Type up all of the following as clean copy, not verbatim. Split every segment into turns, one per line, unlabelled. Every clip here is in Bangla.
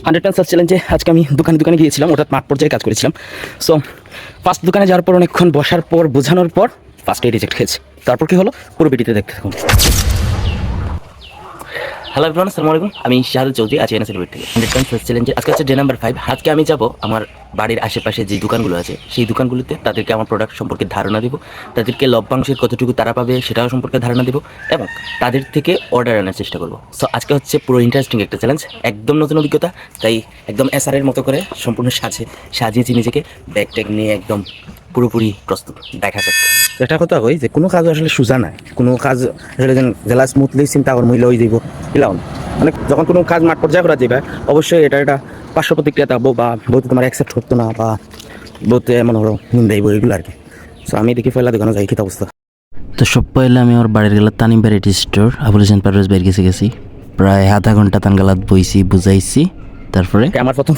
100 সার্চ চ্যালেঞ্জে আজকে আমি দোকানে গিয়েছিলাম, ওটা মাঠ পর্যায়ে কাজ করেছিলাম। সো ফার্স্ট দোকানে যাওয়ার পর অনেকক্ষণ বসার পর বোঝানোর পর ফার্স্টে রিজেক্ট খেয়েছে। তারপর কি হলো পুরো ভিডিওতে দেখতে থাকুন। হ্যালো এভরিওয়ান, আসসালামু আলাইকুম। আমি শাহাদুল চৌধুরী, আছি এনএস থেকে 100 সার্চ চ্যালেঞ্জে। আজকে হচ্ছে ডে নাম্বার 5। আজকে আমি যাব আমার বাড়ির আশেপাশে যে দোকানগুলো আছে সেই দোকানগুলোতে তাদেরকে আমার প্রোডাক্ট সম্পর্কে ধারণা দেবো, তাদেরকে লভ্যাংশের কতটুকু তারা পাবে সেটাও সম্পর্কে ধারণা দেবো এবং তাদের থেকে অর্ডার আনার চেষ্টা করবো। সো আজকে হচ্ছে পুরো ইন্টারেস্টিং একটা চ্যালেঞ্জ, একদম নতুন অভিজ্ঞতা, তাই একদম এসআরের মতো করে সম্পূর্ণ সাজিয়েছি নিজেকে, ব্যাগ ট্যাগ নিয়ে একদম পুরোপুরি প্রস্তুত। দেখা যাক। এটা কথা কই যে কোনো কাজ আসলে সোজা নাই, কোনো কাজ আসলে জেলা স্মুথলি চিন্তা কর মূল্য হয়ে যাইব এলাও না। মানে যখন কোনো কাজ মাঠ পর্যায়ে করা যাবে অবশ্যই এটা পার্শ্ব প্রতিক্রিয়া থাকবো বা বহুত তোমার অ্যাকসেপ্ট করতো না বা বহুত এমন হলো নিন্দাইব এগুলো আর কি। সো আমি দেখি ফেলা দোকানে যাই, কী অবস্থা।
তো সব পয়লা আমি আমার বাড়ির গেলাম তানিম ভ্যারাইটি স্টোর, আবুল হোসেন পারভেজ বাইর গেছি প্রায় আধা ঘন্টা তান গালাত বইছি বুঝাইছি। তারপরে
আমার প্রথম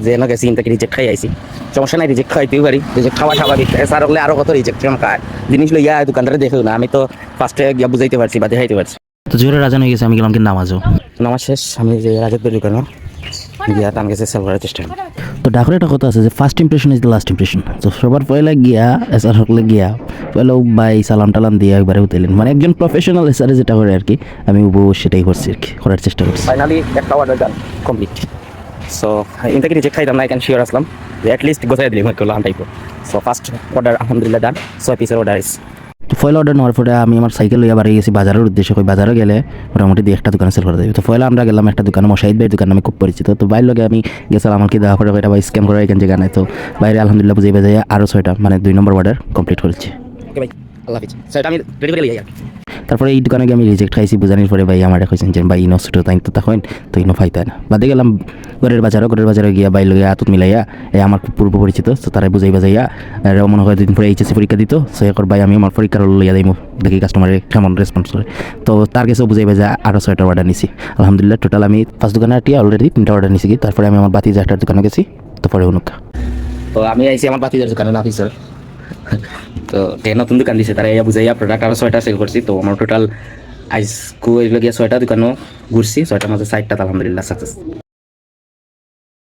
যে না গেছি কিন্তু রিজেক্ট খাই আইছি, সমস্যা নাই, রিজেক্ট খাইতেই পারি, রিজেক্ট খাওয়া স্বাভাবিক। স্যার হলে আরও কত রিজেক্ট খায় জিনিস লইয়া দোকানদারে দেখেও না, আমি তো ফার্স্টে গিয়া বুঝাইতে পারছি বা দেখাইতে পারছি।
তো জোরে রাজান হয়ে গেছে, আমি গেলাম কিন্তু নামাজও।
নামাজ শেষ, আমি যে রাজের দোকানে গিয়া তান গেছে সেল করার চেষ্টা করি।
তো ডাকরে একটা কথা আছে যে first impression is the last impression. তো সবার পয়লা গিয়া এসআর হকলে গিয়া পয়লা বাই সালাম টালাম দিয়ে একবারে উঠাইলেন, মানে একজন প্রফেশনাল এসআরে যেটা করে আর কি, আমি সেটাই করছি আর কি, করার চেষ্টা করছি।
ফাইনালি একটা অর্ডার ডান কমপ্লিট। সো ইনটাকে রিজেক্ট খাইতাম না, এখানে শিওর আসলাম যে অ্যাটলিস্ট গোছাই দিলি মনে করলাম টাইপ। সো ফার্স্ট অর্ডার আলহামদুলিল্লাহ ডান, 6 পিসের অর্ডার ইস।
তো ফয়লা অর্ডার নেওয়ার পরে আমি আমার সাইকেল লইয়া বাড়ি গেছি বাজারের উদ্দেশ্যে। কই বাজারে গেলে মোটামুটি দিয়ে একটা দোকানে সেল করে দেবে। তো ফয়লা আমরা গেলাম একটা দোকানে, মশাহিদ ভাইয়ের দোকান আমি খুব পরিচিত। তো বাইর লগে আমি গেছিলাম, আমাকে দেওয়া পরে এটা ভাই স্ক্যাম করা এখান জায়গা নাই। তো বাইরে আলহামদুলিল্লাহ বুঝে বাজাই আরও 6টা মানে 2 নম্বর অর্ডার কমপ্লিট করেছি।
ওকে ভাই, আল্লাহ হাফিজ। সেটা আমি রেডি করে যাই।
তারপরে এই দোকানে গিয়ে আমি রিজেক্ট খাইছি, বুঝানোর পরে ভাই আমার কইছেন যে ভাই ইনো ছোটো তাই তো তখন তো ইনো ফাইতায় না। বাদে গেলাম ঘরের বাজারে গিয়া বাইর লগে আতুত মিলাইয়া আমার খুব পূর্ব পরিচিত। তো তারাই বুঝাই বাজাইয়া মনে হয় 2 দিন পরে এইচএসসি পরীক্ষা দিত। সে একর ভাই আমি আমার পরীক্ষার লইয়া যাইমু, দেখি কাস্টমারের কেমন রেসপন্স করে। তো তার কাছেও বুঝাই বাজা আরও 6টা অর্ডার নিছি। আলহামদুলিল্লাহ টোটাল আমি ফার্স্ট দোকানে অলরেডি 3টা অর্ডার নিছি। তারপরে আমি আমার বাতিজা একটার দোকানে গেছি। তো পরে উনুকা
তো আমি আইছি আমার বাতিজার দোকানে না স্যার। তো নতুন দোকান দিছে, তারা ইয়া বুঝাইয়া প্রোডাক্ট আরও 6টা সেল করছি। তো আমার টোটাল আইসকু এগুলো গিয়ে 6টা দোকানও ঘুরছি, 6টার মাঝে 4টা আলহামদুলিল্লাহ সাকসেস।